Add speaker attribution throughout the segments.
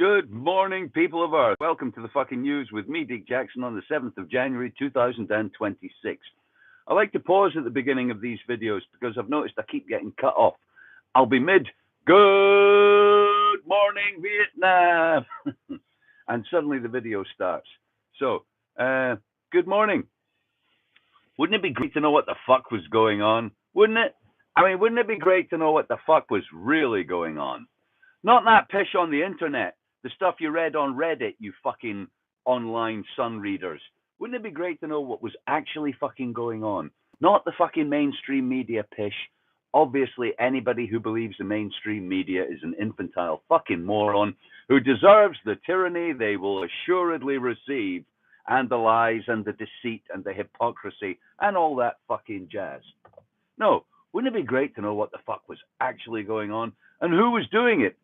Speaker 1: Good morning, people of Earth. Welcome to the fucking news with me, Dick Jackson, on the 7th of January, 2026. I like to pause at the beginning of these videos because I've noticed I keep getting cut off. I'll be mid, good morning, Vietnam. And suddenly the video starts. So, good morning. Wouldn't it be great to know what the fuck was going on? Wouldn't it? I mean, wouldn't it be great to know what the fuck was really going on? Not that pish on the internet, the stuff you read on Reddit, you fucking online sun readers. Wouldn't it be great to know what was actually fucking going on? Not the fucking mainstream media pish. Obviously, anybody who believes the mainstream media is an infantile fucking moron who deserves the tyranny they will assuredly receive, and the lies and the deceit and the hypocrisy and all that fucking jazz. No, wouldn't it be great to know what the fuck was actually going on and who was doing it?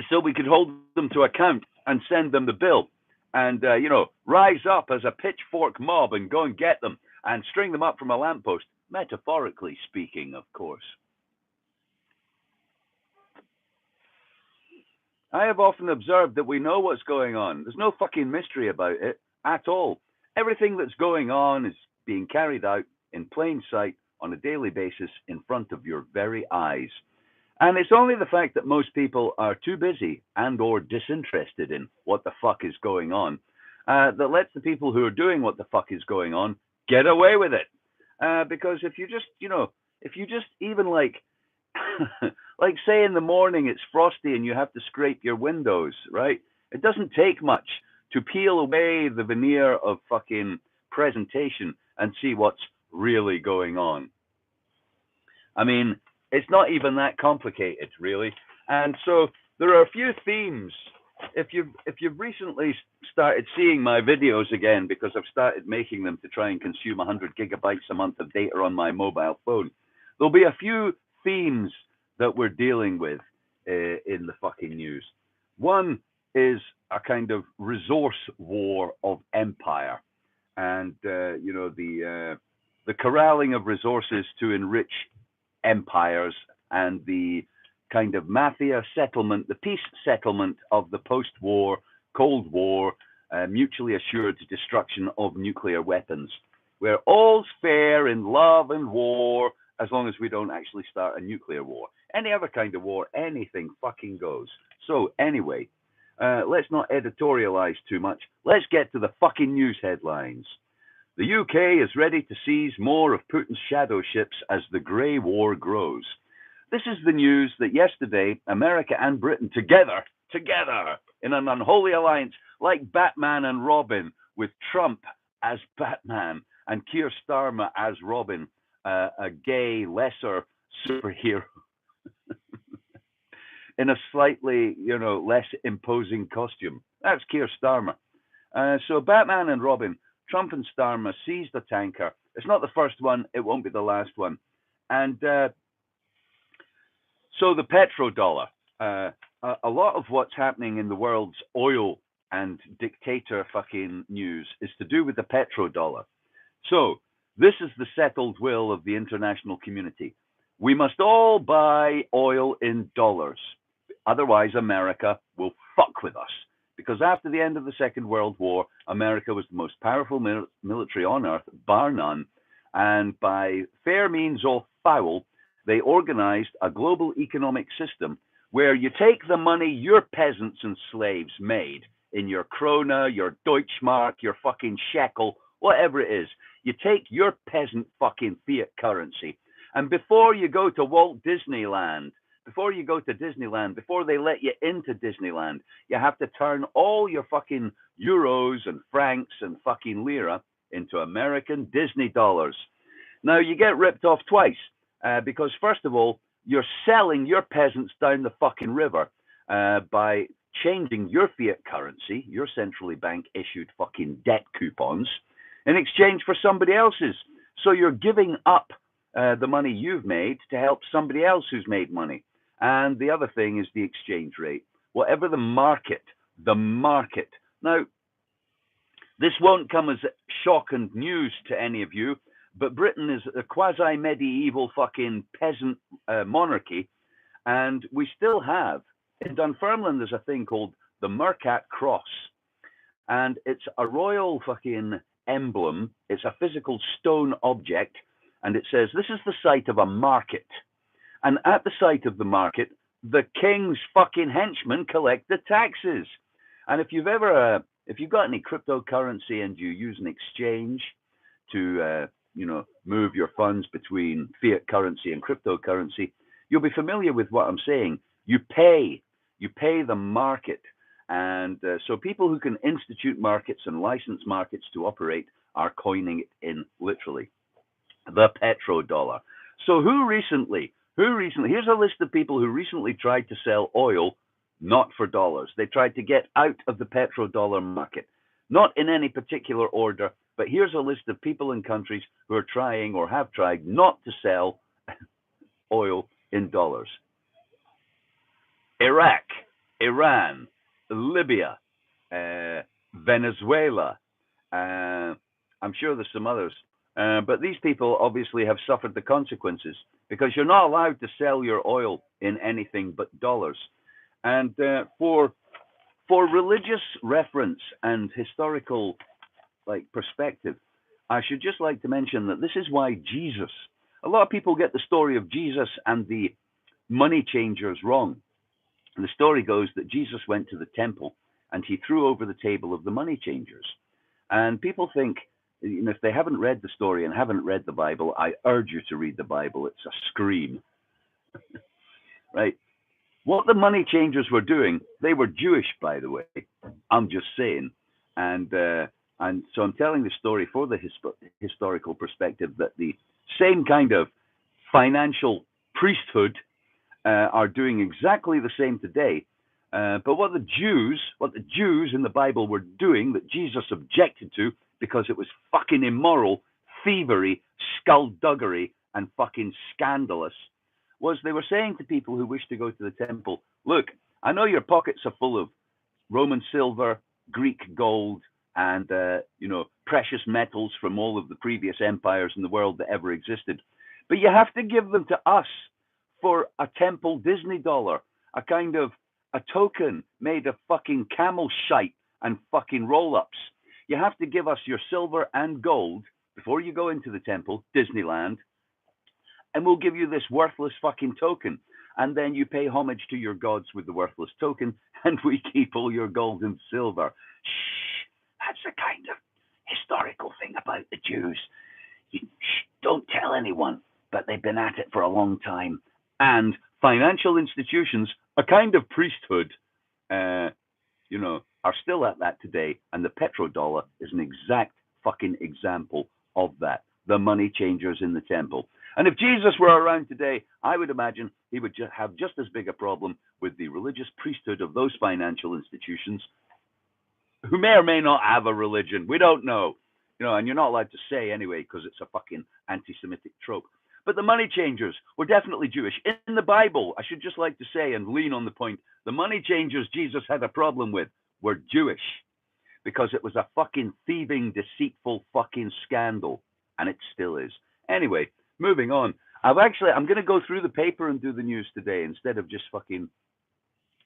Speaker 1: So we could hold them to account and send them the bill and, rise up as a pitchfork mob and go and get them and string them up from a lamppost, metaphorically speaking, of course. I have often observed that we know what's going on. There's no fucking mystery about it at all. Everything that's going on is being carried out in plain sight on a daily basis in front of your very eyes. And it's only the fact that most people are too busy and or disinterested in what the fuck is going on that lets the people who are doing what the fuck is going on get away with it. Because if you just even like, like say in the morning it's frosty and you have to scrape your windows, right? It doesn't take much to peel away the veneer of fucking presentation and see what's really going on. I mean, it's not even that complicated, really. And so there are a few themes. If you've recently started seeing my videos again, because I've started making them to try and consume 100 gigabytes a month of data on my mobile phone, there'll be a few themes that we're dealing with in the fucking news. One is a kind of resource war of empire, and the corralling of resources to enrich empires and the kind of mafia settlement, the peace settlement of the post-war, Cold War, mutually assured destruction of nuclear weapons, where all's fair in love and war as long as we don't actually start a nuclear war. Any other kind of war, anything fucking goes. So anyway, let's not editorialize too much. Let's get to the fucking news headlines. The UK is ready to seize more of Putin's shadow ships as the Grey War grows. This is the news that yesterday, America and Britain together, in an unholy alliance, like Batman and Robin, with Trump as Batman and Keir Starmer as Robin, a gay, lesser superhero, in a slightly, less imposing costume. That's Keir Starmer. So Batman and Robin, Trump and Starmer seized a tanker. It's not the first one. It won't be the last one. And so the petrodollar, a lot of what's happening in the world's oil and dictator fucking news is to do with the petrodollar. So this is the settled will of the international community. We must all buy oil in dollars. Otherwise, America will fuck with us. Because after the end of the Second World War, America was the most powerful military on earth, bar none. And by fair means or foul, they organized a global economic system where you take the money your peasants and slaves made in your krona, your Deutschmark, your fucking shekel, whatever it is. You take your peasant fucking fiat currency. And before you go to Disneyland, before they let you into Disneyland, you have to turn all your fucking euros and francs and fucking lira into American Disney dollars. Now, you get ripped off twice, because first of all, you're selling your peasants down the fucking river by changing your fiat currency, your centrally bank issued fucking debt coupons, in exchange for somebody else's. So you're giving up the money you've made to help somebody else who's made money. And the other thing is the exchange rate. Whatever the market. Now, this won't come as shock and news to any of you, but Britain is a quasi-medieval fucking peasant monarchy, And we still have, in Dunfermline, there's a thing called the Mercat Cross. And it's a royal fucking emblem. It's a physical stone object. And it says, this is the site of a market. And at the site of the market, the king's fucking henchmen collect the taxes. And if you've got any cryptocurrency and you use an exchange to, move your funds between fiat currency and cryptocurrency, you'll be familiar with what I'm saying. You pay the market. And so people who can institute markets and license markets to operate are coining it in literally the petrodollar. So who recently, here's a list of people who recently tried to sell oil, not for dollars. They tried to get out of the petrodollar market, not in any particular order, but here's a list of people and countries who are trying or have tried not to sell oil in dollars. Iraq, Iran, Libya, Venezuela. I'm sure there's some others. But these people obviously have suffered the consequences because you're not allowed to sell your oil in anything but dollars. And for religious reference and historical perspective, I should just like to mention that this is why Jesus, a lot of people get the story of Jesus and the money changers wrong. And the story goes that Jesus went to the temple and he threw over the table of the money changers. And people think, if they haven't read the story and haven't read the Bible, I urge you to read the Bible. It's a scream. Right? What the money changers were doing, they were Jewish, by the way. I'm just saying. And so I'm telling the story for the historical perspective that the same kind of financial priesthood are doing exactly the same today. But what the Jews in the Bible were doing that Jesus objected to because it was fucking immoral, thievery, skullduggery, and fucking scandalous, was they were saying to people who wish to go to the temple, look, I know your pockets are full of Roman silver, Greek gold, and precious metals from all of the previous empires in the world that ever existed, but you have to give them to us for a temple Disney dollar, a kind of a token made of fucking camel shite and fucking roll-ups. You have to give us your silver and gold before you go into the temple, Disneyland, and we'll give you this worthless fucking token. And then you pay homage to your gods with the worthless token, and we keep all your gold and silver. Shh, that's the kind of historical thing about the Jews. Don't tell anyone, but they've been at it for a long time. And financial institutions, a kind of priesthood, are still at that today. And the petrodollar is an exact fucking example of that. The money changers in the temple. And if Jesus were around today, I would imagine he would have just as big a problem with the religious priesthood of those financial institutions, who may or may not have a religion. We don't know. And you're not allowed to say anyway, because it's a fucking anti-Semitic trope. But the money changers were definitely Jewish. In the Bible, I should just like to say and lean on the point, the money changers Jesus had a problem with were Jewish, because it was a fucking thieving, deceitful fucking scandal. And it still is. Anyway, moving on. I'm going to go through the paper and do the news today instead of just fucking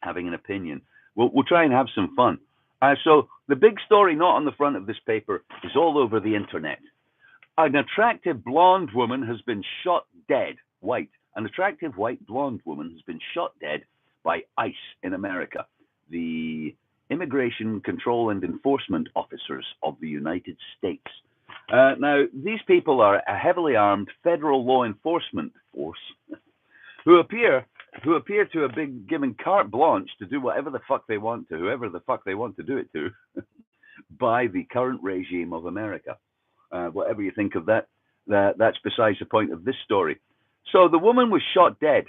Speaker 1: having an opinion. We'll try and have some fun. So the big story not on the front of this paper is all over the internet. An attractive blonde woman has been shot dead. An attractive white blonde woman has been shot dead by ICE in America, the Immigration Control and Enforcement Officers of the United States. Now, these people are a heavily armed federal law enforcement force who appear to have been given carte blanche to do whatever the fuck they want to, whoever the fuck they want to do it to, by the current regime of America. Whatever you think of that, that's besides the point of this story. So the woman was shot dead.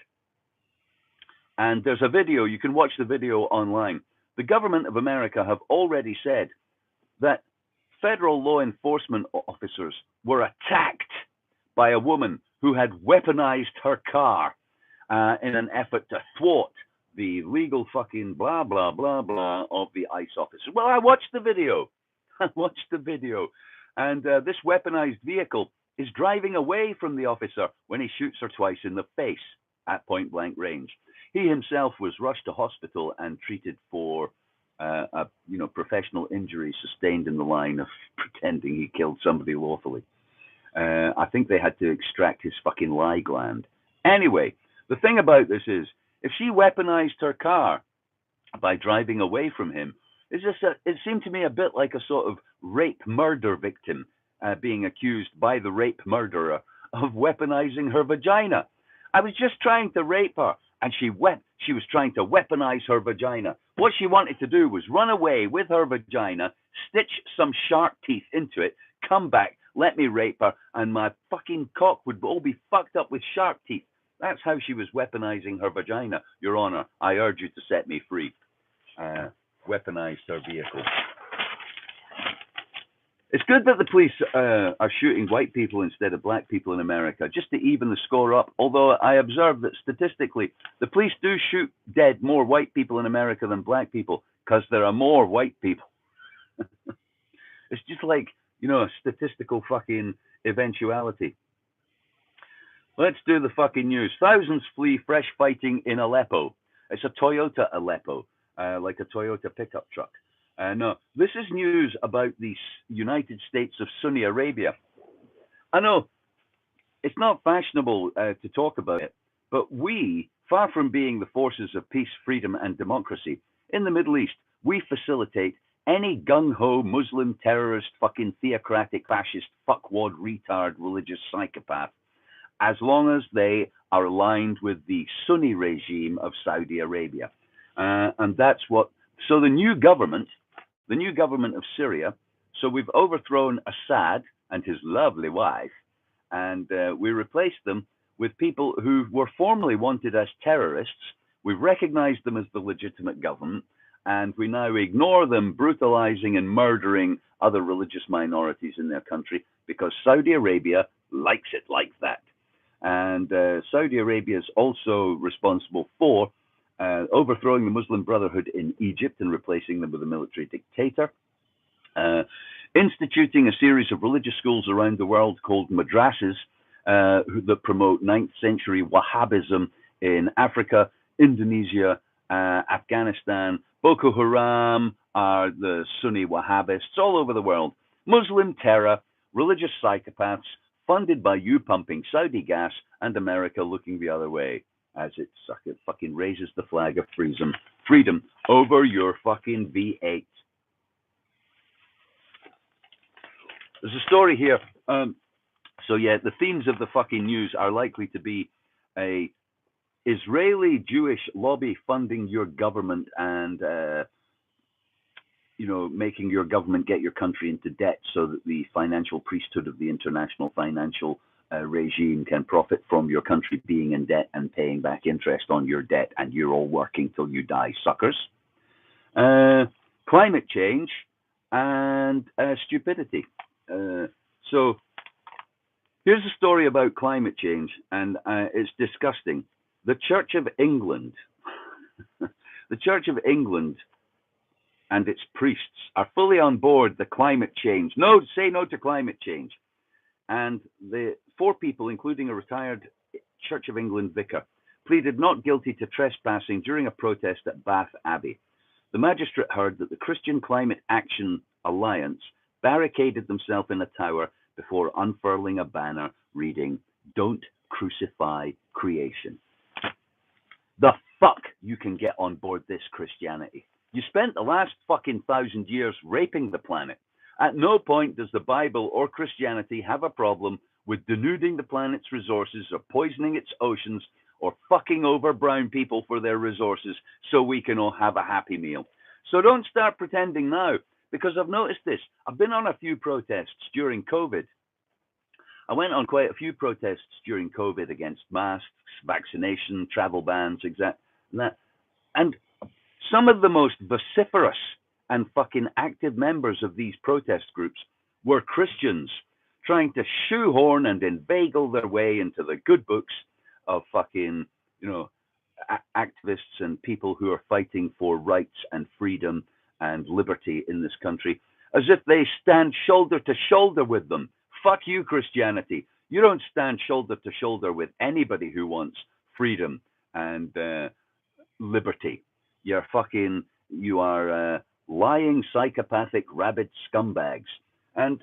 Speaker 1: And there's a video, you can watch the video online. The government of America have already said that federal law enforcement officers were attacked by a woman who had weaponized her car in an effort to thwart the legal fucking blah, blah, blah, blah of the ICE officer. Well, I watched the video. And this weaponized vehicle is driving away from the officer when he shoots her twice in the face at point blank range. He himself was rushed to hospital and treated for professional injury sustained in the line of pretending he killed somebody lawfully. I think they had to extract his fucking lie gland. Anyway, the thing about this is, if she weaponized her car by driving away from him, it seemed to me a bit like a sort of rape murder victim being accused by the rape murderer of weaponizing her vagina. I was just trying to rape her, and she was trying to weaponize her vagina. What she wanted to do was run away with her vagina, stitch some shark teeth into it, come back, let me rape her, and my fucking cock would all be fucked up with shark teeth. That's how she was weaponizing her vagina. Your Honor, I urge you to set me free. Weaponized her vehicle. It's good that the police are shooting white people instead of black people in America, just to even the score up, although I observe that statistically, the police do shoot dead more white people in America than black people, because there are more white people. It's just like, a statistical fucking eventuality. Let's do the fucking news. Thousands flee fresh fighting in Aleppo. It's a Toyota Aleppo, like a Toyota pickup truck. No, this is news about the United States of Sunni Arabia. I know it's not fashionable to talk about it, but we, far from being the forces of peace, freedom, and democracy, in the Middle East, we facilitate any gung-ho Muslim terrorist fucking theocratic fascist fuckwad retard religious psychopath, as long as they are aligned with the Sunni regime of Saudi Arabia. And that's what, so the new government of Syria, so we've overthrown Assad and his lovely wife, and we replaced them with people who were formerly wanted as terrorists. We've recognized them as the legitimate government, and we now ignore them brutalizing and murdering other religious minorities in their country because Saudi Arabia likes it like that. And Saudi Arabia is also responsible for overthrowing the Muslim Brotherhood in Egypt and replacing them with a military dictator, instituting a series of religious schools around the world called madrasas that promote 9th century Wahhabism in Africa, Indonesia, Afghanistan. Boko Haram are the Sunni Wahhabists all over the world. Muslim terror, religious psychopaths, funded by you pumping Saudi gas and America looking the other way as it fucking raises the flag of freedom over your fucking V8. There's a story here. So yeah, the themes of the fucking news are likely to be a Israeli Jewish lobby funding your government and making your government get your country into debt so that the financial priesthood of the international financial regime can profit from your country being in debt and paying back interest on your debt, and you're all working till you die, suckers. Climate change and stupidity. So here's a story about climate change, and it's disgusting. The Church of England, the Church of England and its priests are fully on board the climate change. No, say no to climate change. And the 4 people, including a retired Church of England vicar, pleaded not guilty to trespassing during a protest at Bath Abbey. The magistrate heard that the Christian Climate Action Alliance barricaded themselves in a tower before unfurling a banner reading, "Don't crucify creation." The fuck you can get on board this Christianity? You spent the last fucking 1,000 years raping the planet. At no point does the Bible or Christianity have a problem with denuding the planet's resources or poisoning its oceans or fucking over brown people for their resources so we can all have a happy meal. So don't start pretending now, because I've noticed this. I've been on a few protests during COVID. I went on quite a few protests during COVID against masks, vaccination, travel bans, and some of the most vociferous and fucking active members of these protest groups were Christians trying to shoehorn and inveigle their way into the good books of fucking, activists and people who are fighting for rights and freedom and liberty in this country, as if they stand shoulder to shoulder with them. Fuck you, Christianity. You don't stand shoulder to shoulder with anybody who wants freedom and liberty. You are lying, psychopathic, rabid scumbags. And,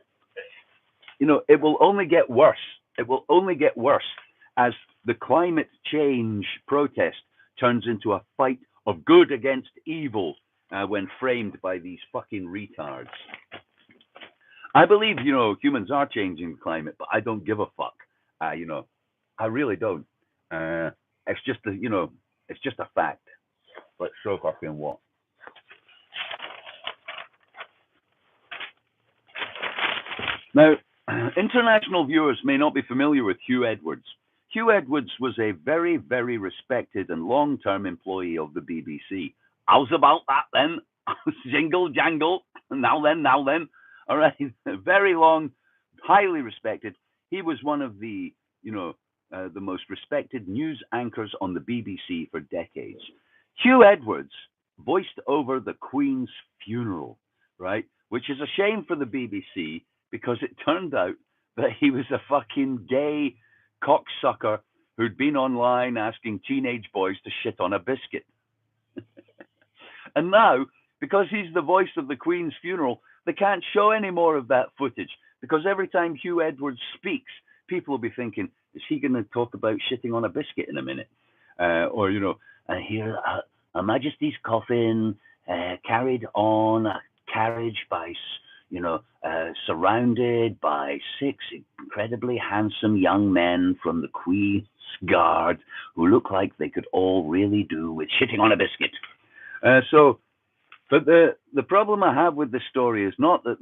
Speaker 1: it will only get worse. It will only get worse as the climate change protest turns into a fight of good against evil when framed by these fucking retards. I believe, humans are changing the climate, but I don't give a fuck. I really don't. It's just it's just a fact. Let's show fucking what. Now, international viewers may not be familiar with Hugh Edwards. Hugh Edwards was a very, very respected and long-term employee of the BBC. How's about that then? Jingle jangle. Now then. All right. Very long, highly respected. He was one of the most respected news anchors on the BBC for decades. Hugh Edwards voiced over the Queen's funeral, right? Which is a shame for the BBC because it turned out that he was a fucking gay cocksucker who'd been online asking teenage boys to shit on a biscuit. And now, because he's the voice of the Queen's funeral, they can't show any more of that footage because every time Hugh Edwards speaks, people will be thinking, is he going to talk about shitting on a biscuit in a minute? Here, Her Majesty's coffin carried on a carriage by, surrounded by 6 incredibly handsome young men from the Queen's Guard who look like they could all really do with shitting on a biscuit. But the problem I have with this story is not that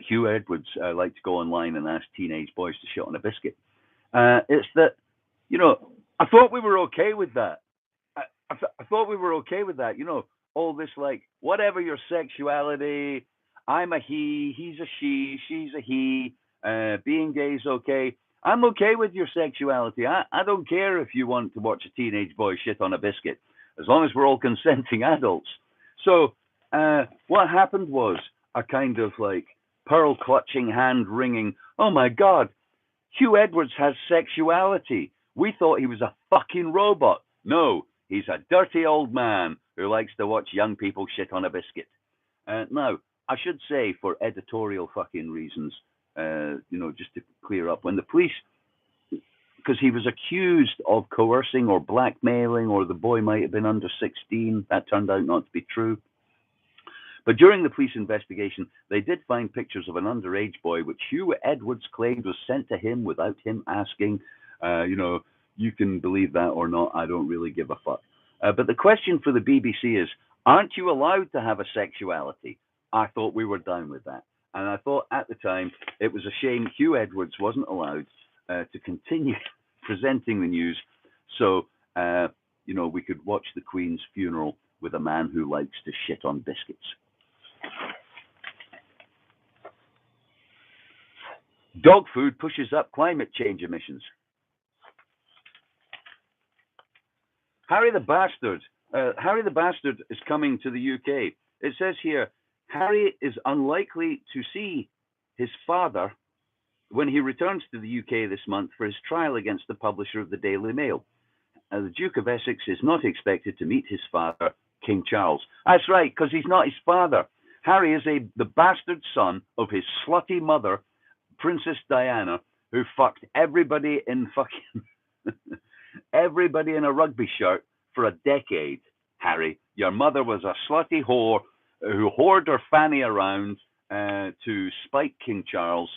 Speaker 1: Hugh Edwards like to go online and ask teenage boys to shit on a biscuit. It's that, I thought we were okay with that. I thought we were okay with that. All this like, whatever your sexuality, I'm a he, he's a she, she's a he, being gay is okay. I'm okay with your sexuality. I don't care if you want to watch a teenage boy shit on a biscuit, as long as we're all consenting adults. So what happened was a kind of like pearl clutching, hand wringing, oh my God, Hugh Edwards has sexuality. We thought he was a fucking robot. No, he's a dirty old man who likes to watch young people shit on a biscuit. Now, I should say for editorial fucking reasons, just to clear up, when the police, because he was accused of coercing or blackmailing, or the boy might have been under 16. That turned out not to be true. But during the police investigation, they did find pictures of an underage boy, which Hugh Edwards claimed was sent to him without him asking. You can believe that or not. I don't really give a fuck. But the question for the BBC is, aren't you allowed to have a sexuality? I thought we were down with that. And I thought at the time it was a shame Hugh Edwards wasn't allowed to continue presenting the news so, we could watch the Queen's funeral with a man who likes to shit on biscuits. Dog food pushes up climate change emissions. Harry the Bastard is coming to the UK. It says here, Harry is unlikely to see his father when he returns to the UK this month for his trial against the publisher of the Daily Mail. The Duke of Essex is not expected to meet his father, King Charles. That's right, because he's not his father. Harry is the bastard son of his slutty mother, Princess Diana, who fucked everybody in everybody in a rugby shirt for a decade. Harry, your mother was a slutty whore who whored her fanny around to spite King Charles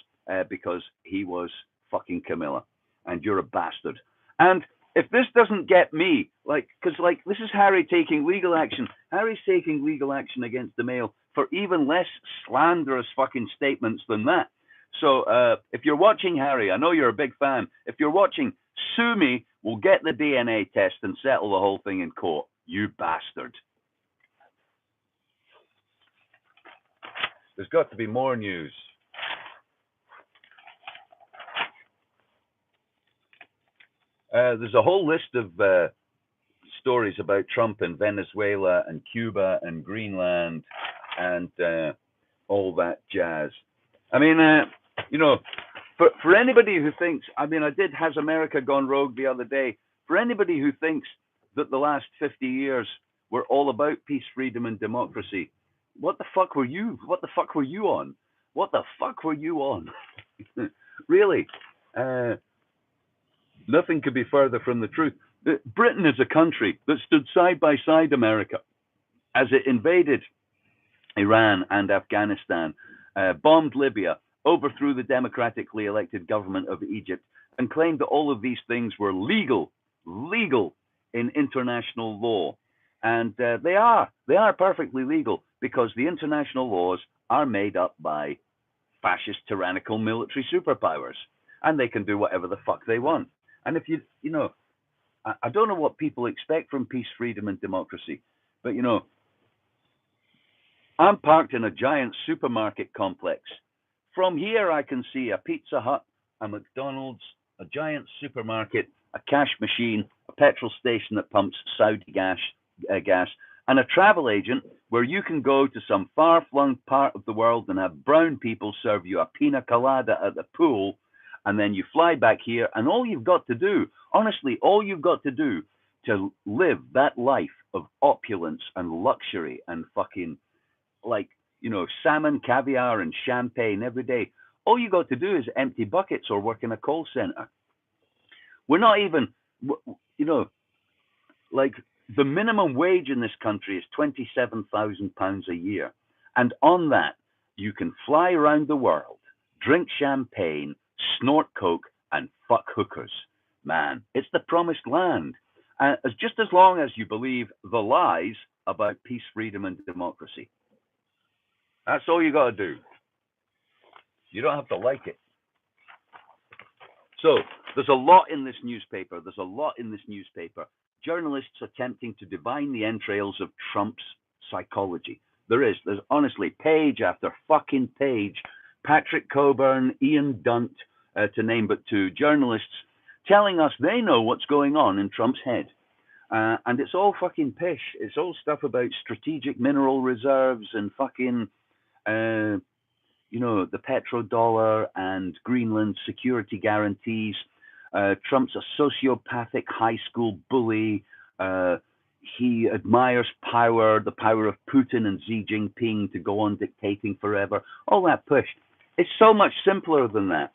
Speaker 1: because he was fucking Camilla, and you're a bastard. And if this doesn't get me, because this is Harry taking legal action. Harry's taking legal action against the Mail for even less slanderous fucking statements than that. So if you're watching, Harry, I know you're a big fan. If you're watching, sue me. We'll get the DNA test and settle the whole thing in court. You bastard. There's got to be more news. There's a whole list of stories about Trump and Venezuela and Cuba and Greenland and all that jazz. I mean, for anybody who thinks, I did Has America Gone Rogue the other day. For anybody who thinks that the last 50 years were all about peace, freedom, and democracy. What the fuck were you? What the fuck were you on? What the fuck were you on? Really? Nothing could be further from the truth. Britain is a country that stood side by side America as it invaded Iran and Afghanistan, bombed Libya, overthrew the democratically elected government of Egypt, and claimed that all of these things were legal in international law. And they are perfectly legal because the international laws are made up by fascist, tyrannical military superpowers, and they can do whatever the fuck they want. And if you know, I don't know what people expect from peace, freedom, and democracy, but you know, I'm parked in a giant supermarket complex. From here, I can see a Pizza Hut, a McDonald's, a giant supermarket, a cash machine, a petrol station that pumps Saudi gas, and a travel agent where you can go to some far-flung part of the world and have brown people serve you a pina colada at the pool, and then you fly back here, and all you've got to do, honestly, all you've got to do to live that life of opulence and luxury and fucking, like, you know, salmon, caviar, and champagne every day, all you got to do is empty buckets or work in a call center. We're not even, you know, like, the minimum wage in this country is £27,000 a year. And on that, you can fly around the world, drink champagne, snort coke, and fuck hookers. Man, it's the promised land. Just as long as you believe the lies about peace, freedom, and democracy. That's all you got to do. You don't have to like it. So there's a lot in this newspaper. Journalists attempting to divine the entrails of Trump's psychology. There's honestly page after fucking page. Patrick Coburn, Ian Dunt, to name but two, journalists telling us they know what's going on in Trump's head. And it's all fucking pish. It's all stuff about strategic mineral reserves and fucking, you know, the petrodollar and Greenland security guarantees. Trump's a sociopathic high school bully. He admires power, the power of Putin and Xi Jinping to go on dictating forever. All that push. It's so much simpler than that.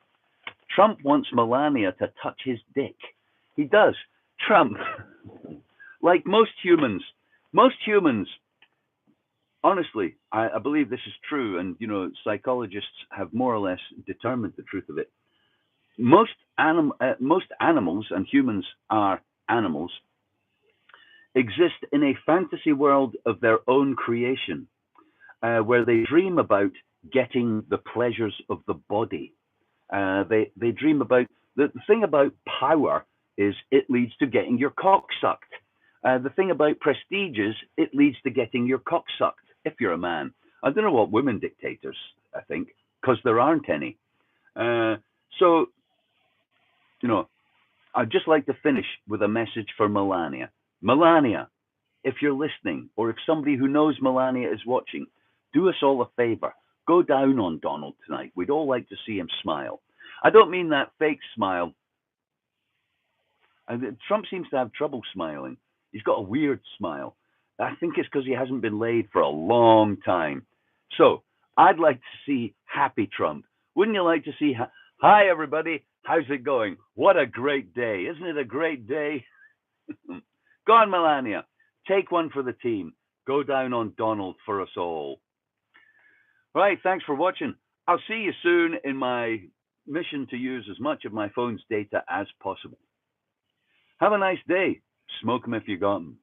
Speaker 1: Trump wants Melania to touch his dick. He does. Trump, like most humans, honestly, I believe this is true, and you know, psychologists have more or less determined the truth of it. Most animals, and humans are animals, exist in a fantasy world of their own creation, where they dream about getting the pleasures of the body. They dream about the thing about power is it leads to getting your cock sucked. The thing about prestige is it leads to getting your cock sucked. If you're a man, I don't know what women dictators I think, because there aren't any. So, you know, I'd just like to finish with a message for Melania. Melania, if you're listening, or if somebody who knows Melania is watching, do us all a favor. Go down on Donald tonight. We'd all like to see him smile. I don't mean that fake smile. Trump seems to have trouble smiling. He's got a weird smile. I think it's because he hasn't been laid for a long time. So I'd like to see happy Trump. Wouldn't you like to see, hi everybody, how's it going? What a great day. Isn't it a great day? Go on, Melania. Take one for the team. Go down on Donald for us all. Right, thanks for watching. I'll see you soon in my mission to use as much of my phone's data as possible. Have a nice day. Smoke 'em if you got 'em.